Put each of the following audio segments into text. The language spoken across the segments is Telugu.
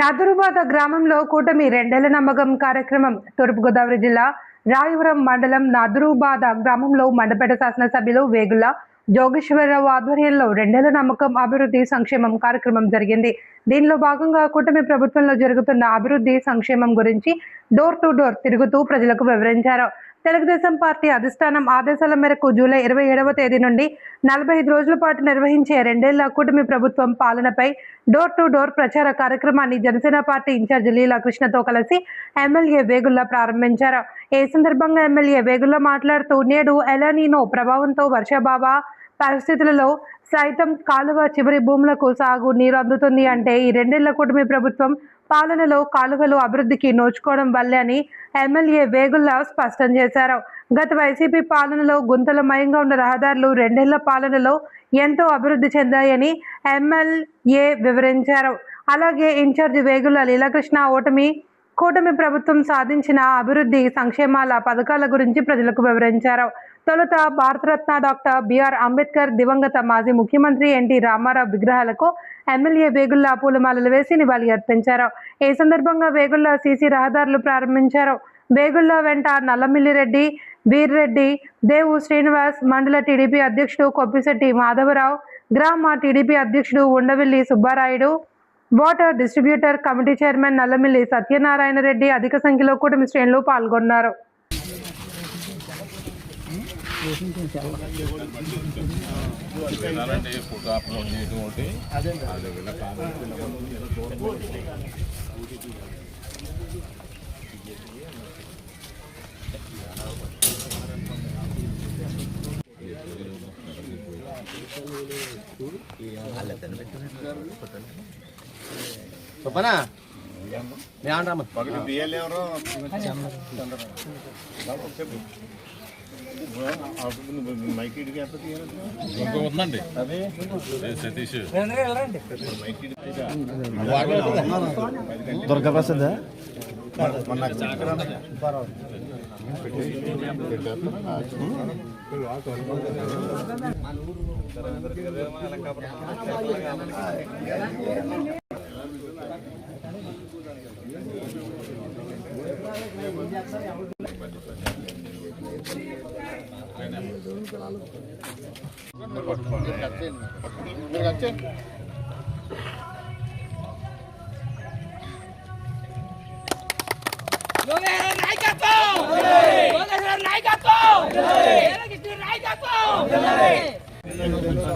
నదురుబాద గ్రామంలో కూటమి రెండేళ్ల నమ్మకం కార్యక్రమం. తూర్పుగోదావరి జిల్లా రాయవరం మండలం నదురుబాద గ్రామంలో మండపేట శాసనసభ్యులు వేగుల జోగేశ్వరరావు ఆధ్వర్యంలో రెండేళ్ల నమ్మకం అభివృద్ధి సంక్షేమం కార్యక్రమం జరిగింది. దీనిలో భాగంగా కూటమి ప్రభుత్వంలో జరుగుతున్న అభివృద్ధి సంక్షేమం గురించి డోర్ టు డోర్ తిరుగుతూ ప్రజలకు వివరించారు. తెలుగుదేశం పార్టీ అధిష్టానం ఆదేశాల మేరకు జూలై 27వ తేదీ నుండి 45 రోజుల పాటు నిర్వహించే రెండేళ్ల కూటమి ప్రభుత్వం పాలనపై డోర్ టు డోర్ ప్రచార కార్యక్రమాన్ని జనసేన పార్టీ ఇన్ఛార్జి లీలా కృష్ణతో కలిసి ఎమ్మెల్యే వేగుల్లా ప్రారంభించారు. ఈ సందర్భంగా ఎమ్మెల్యే వేగుల్లా మాట్లాడుతూ, నేడు ఎలానీనో ప్రభావంతో వర్షాభావ పరిస్థితులలో సైతం కాలువ చివరి భూములకు సాగు నీరు అందుతుంది అంటే ఈ రెండేళ్ల కూటమి ప్రభుత్వం పాలనలో కాలువలు అభివృద్ధికి నోచుకోవడం వల్లే అని ఎమ్మెల్యే వేగుల్లా స్పష్టం చేశారు. గత వైసీపీ పాలనలో గుంతలమయంగా ఉన్న రహదారులు రెండేళ్ల పాలనలో ఎంతో అభివృద్ధి చెందాయని ఎమ్మెల్యే వివరించారు. అలాగే ఇన్ఛార్జి వేగుల లీలాకృష్ణ కూటమి ప్రభుత్వం సాధించిన అభివృద్ధి సంక్షేమాల పథకాల గురించి ప్రజలకు వివరించారు. తొలుత భారతరత్న డాక్టర్ బిఆర్ అంబేద్కర్, దివంగత మాజీ ముఖ్యమంత్రి ఎన్టీ రామారావు విగ్రహాలకు ఎమ్మెల్యే వేగుల్లా పూలమాలలు వేసి నివాళి అర్పించారు. ఈ సందర్భంగా వేగుల్లా సీసీ రహదారులు ప్రారంభించారు. వేగుల్లా వెంట నల్లమిల్లిరెడ్డి, వీర్రెడ్డి, దేవు శ్రీనివాస్, మండల టీడీపీ అధ్యక్షుడు కొప్పిశెట్టి మాధవరావు, గ్రామ టీడీపీ అధ్యక్షుడు Undavilli Subbarayudu, water distributor committee chairman Nallamilli Satyanarayana Reddy అధిక సంఖ్యలో కూటమి శ్రేణులు పాల్గొన్నారు. చెప్పనా ఉందండి సతీష్ దుర్గాప్రసాద్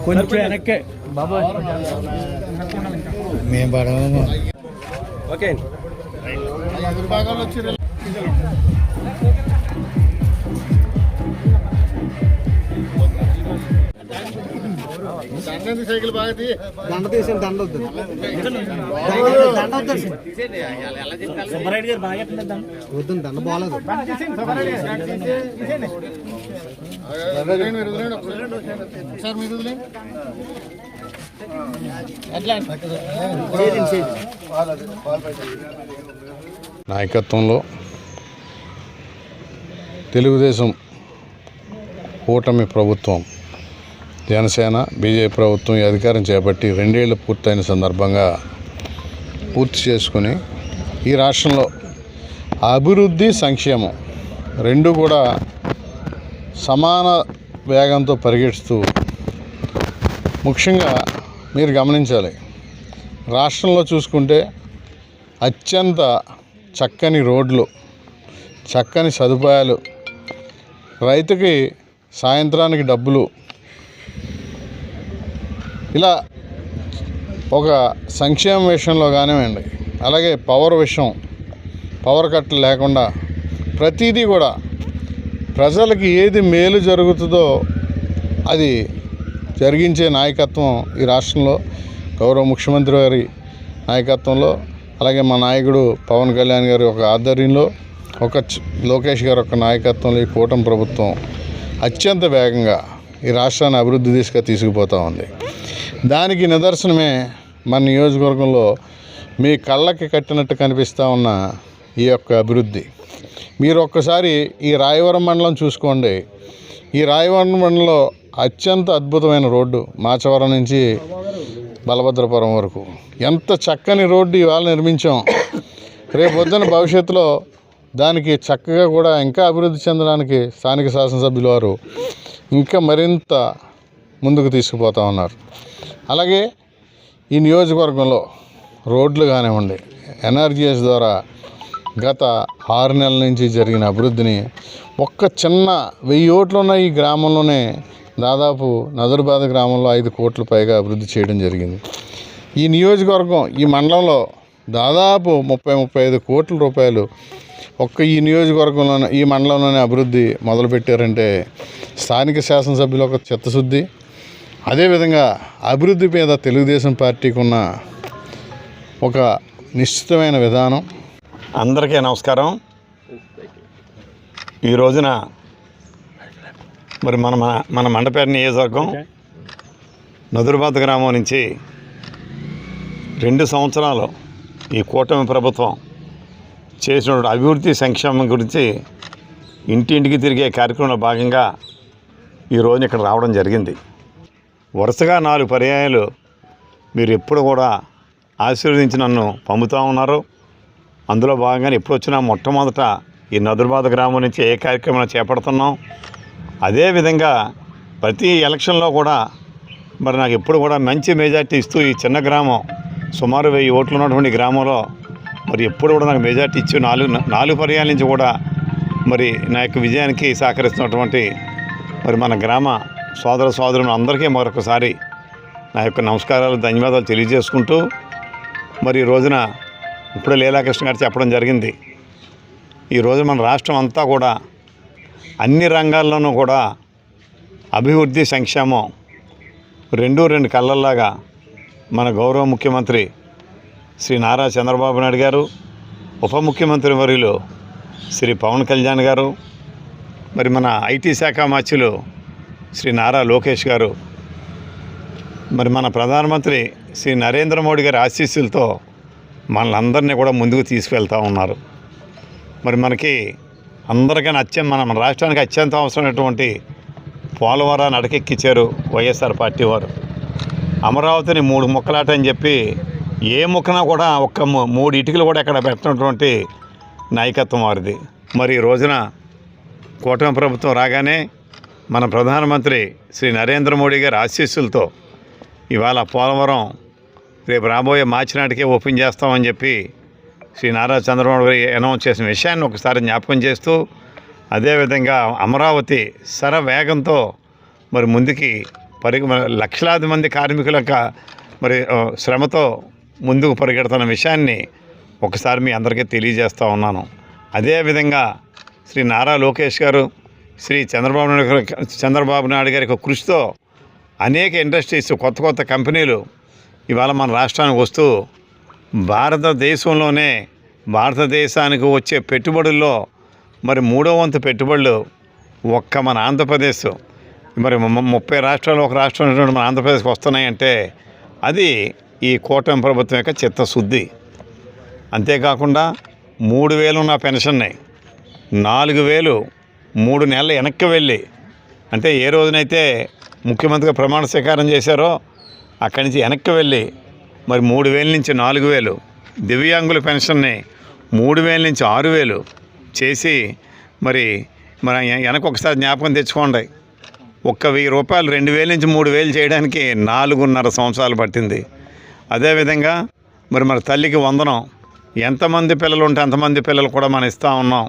కొంచెం వెనక్కే బాబు మేము పడము. ఓకే సైకిల్ బాగా దండ తీసాను. దండ వద్దు, దండ వద్దు. సుబ్బారెడ్డి గారు బాగా వద్దు, దండ బాగాలేదు. నాయకత్వంలో తెలుగుదేశం కూటమి ప్రభుత్వం, జనసేన బీజేపీ ప్రభుత్వం ఈ అధికారం చేపట్టి 2 ఏళ్ళు పూర్తయిన సందర్భంగా పూర్తి చేసుకుని ఈ రాష్ట్రంలో అభివృద్ధి సంక్షేమం రెండు కూడా సమాన వేగంతో పరిగెడుతూ, ముఖ్యంగా మీరు గమనించాలి, రాష్ట్రంలో చూసుకుంటే అత్యంత చక్కని రోడ్లు, చక్కని సదుపాయాలు, రైతుకి సాయంత్రానికి డబ్బులు, ఇలా ఒక సంక్షేమ విషయంలో కానివ్వండి, అలాగే పవర్ కట్లు లేకుండా ప్రతిదీ కూడా ప్రజలకి ఏది మేలు జరుగుతుందో అది జరిగించే నాయకత్వం ఈ రాష్ట్రంలో గౌరవ ముఖ్యమంత్రి గారి నాయకత్వంలో, అలాగే మా నాయకుడు పవన్ కళ్యాణ్ గారి ఒక ఆధ్వర్యంలో, లోకేష్ గారి ఒక నాయకత్వంలో ఈ కూటమి ప్రభుత్వం అత్యంత వేగంగా ఈ రాష్ట్రాన్ని అభివృద్ధి దిశగా తీసుకుపోతూ ఉంది. దానికి నిదర్శనమే మన నియోజకవర్గంలో మీ కళ్ళకి కట్టినట్టు కనిపిస్తూ ఉన్న ఈ యొక్క అభివృద్ధి. మీరు ఒక్కసారి ఈ రాయవరం మండలం చూసుకోండి. ఈ రాయవరం మండలంలో అత్యంత అద్భుతమైన రోడ్డు, మాచవరం నుంచి బలభద్రపురం వరకు ఎంత చక్కని రోడ్డు ఇవాళ నిర్మించాం. రేపు పొద్దున భవిష్యత్తులో దానికి చక్కగా కూడా ఇంకా అభివృద్ధి చెందడానికి స్థానిక శాసనసభ్యుల వారు ఇంకా మరింత ముందుకు తీసుకుపోతూ ఉన్నారు. అలాగే ఈ నియోజకవర్గంలో రోడ్లు కానివ్వండి, ఎన్ఆర్జీఎస్ ద్వారా గత 6 నెలల నుంచి జరిగిన అభివృద్ధిని ఒక్క చిన్న 1000 ఓట్లు ఉన్న ఈ గ్రామంలోనే దాదాపు నదురుబాద గ్రామంలో 5 కోట్ల పైగా అభివృద్ధి చేయడం జరిగింది. ఈ నియోజకవర్గం ఈ మండలంలో దాదాపు 30-35 కోట్ల రూపాయలు ఒక్క ఈ నియోజకవర్గంలోనే ఈ మండలంలోనే అభివృద్ధి మొదలుపెట్టారంటే స్థానిక శాసనసభ్యులు ఒక చిత్తశుద్ధి, అదేవిధంగా అభివృద్ధి మీద తెలుగుదేశం పార్టీకి ఉన్న ఒక నిశ్చితమైన విధానం. అందరికీ నమస్కారం. ఈ రోజున మరి మన మండపేట నియోజకవర్గం నదురుబాద గ్రామం నుంచి 2 సంవత్సరాలు ఈ కూటమి ప్రభుత్వం చేసిన అభివృద్ధి సంక్షేమం గురించి ఇంటింటికి తిరిగే కార్యక్రమంలో భాగంగా ఈ రోజున ఇక్కడ రావడం జరిగింది. వరుసగా 4 పర్యాయాలు మీరు ఎప్పుడు కూడా ఆశీర్వదించి నన్ను పంపుతూ ఉన్నారు. అందులో భాగంగా ఎప్పుడు వచ్చినా మొట్టమొదట ఈ నదురుబాద గ్రామం నుంచి ఏ కార్యక్రమం చేపడుతున్నాం. అదేవిధంగా ప్రతి ఎలక్షన్లో కూడా మరి నాకు ఎప్పుడు కూడా మంచి మెజార్టీ ఇస్తూ ఈ చిన్న గ్రామం సుమారు 1000 ఓట్లు ఉన్నటువంటి గ్రామంలో మరి ఎప్పుడు కూడా నాకు మెజార్టీ ఇచ్చి 4 పర్యాల నుంచి కూడా మరి నా యొక్క విజయానికి సహకరిస్తున్నటువంటి మరి మన గ్రామ సోదరులు అందరికీ మరొకసారి నా యొక్క నమస్కారాలు, ధన్యవాదాలు తెలియజేసుకుంటూ మరి ఈ రోజున ఇప్పుడే లీలాకృష్ణ గారు చెప్పడం జరిగింది. ఈరోజు మన రాష్ట్రం అంతా కూడా అన్ని రంగాల్లోనూ కూడా అభివృద్ధి సంక్షేమం రెండు కళ్ళల్లాగా మన గౌరవ ముఖ్యమంత్రి శ్రీ నారా చంద్రబాబు నాయుడు గారు, ఉప ముఖ్యమంత్రి వర్యులు శ్రీ పవన్ కళ్యాణ్ గారు, మరి మన ఐటీ శాఖ మంత్రులు శ్రీ నారా లోకేష్ గారు, మరి మన ప్రధానమంత్రి శ్రీ నరేంద్ర మోడీ గారి ఆశీస్సులతో మనలందరినీ కూడా ముందుకు తీసుకువెళ్తూ ఉన్నారు. మరి మనకి అందరికీ మన రాష్ట్రానికి అత్యంత అవసరమైనటువంటి పోలవరాన్ని అడకెక్కించారు వైఎస్ఆర్ పార్టీ వారు. అమరావతిని 3 ముక్కలాట అని చెప్పి ఏ ముక్కన కూడా ఒక్క 3 ఇటుకలు కూడా ఇక్కడ పెట్టినటువంటి నాయకత్వం వారిది. మరి ఈ రోజున కూటమి ప్రభుత్వం రాగానే మన ప్రధానమంత్రి శ్రీ నరేంద్ర మోడీ గారి ఆశీస్సులతో ఇవాళ పోలవరం రేపు రాబోయే మార్చి నాటికే ఓపెన్ చేస్తామని చెప్పి శ్రీ నారా చంద్రబాబు గారు అనౌన్స్ చేసిన విషయాన్ని ఒకసారి జ్ఞాపకం చేస్తూ, అదేవిధంగా అమరావతి శరవేగంతో మరి ముందుకి లక్షలాది మంది కార్మికుల మరి శ్రమతో ముందుకు పరిగెడుతున్న విషయాన్ని ఒకసారి మీ అందరికీ తెలియజేస్తూ ఉన్నాను. అదేవిధంగా శ్రీ నారా లోకేష్ గారు, శ్రీ చంద్రబాబు నాయుడు గారి కృషితో అనేక ఇండస్ట్రీస్, కొత్త కంపెనీలు ఇవాళ మన రాష్ట్రానికి వస్తూ భారతదేశానికి వచ్చే పెట్టుబడుల్లో మరి 3వ వంతు పెట్టుబడులు ఒక్క మన ఆంధ్రప్రదేశ్, మరి 30 రాష్ట్రాలు ఒక రాష్ట్రం మన ఆంధ్రప్రదేశ్కి వస్తున్నాయంటే అది ఈ కూటమి ప్రభుత్వం యొక్క చిత్తశుద్ధి. అంతేకాకుండా 3000 ఉన్న పెన్షన్ని 4000 3 నెలలు వెనక్కి వెళ్ళి, అంటే ఏ రోజునైతే ముఖ్యమంత్రిగా ప్రమాణ స్వీకారం చేశారో అక్కడి నుంచి వెనక్కి వెళ్ళి మరి 3000 నుంచి 4000, దివ్యాంగుల పెన్షన్ని 3000 నుంచి 6000 చేసి మరి వెనక ఒకసారి జ్ఞాపకం తెచ్చుకోండి. ఒక్క 1000 రూపాయలు 2000 నుంచి 3000 చేయడానికి 4.5 సంవత్సరాలు పట్టింది. అదేవిధంగా మరి మన తల్లికి వందనం, ఎంతమంది పిల్లలు ఉంటే అంతమంది పిల్లలు కూడా మనం ఇస్తూ ఉన్నాం.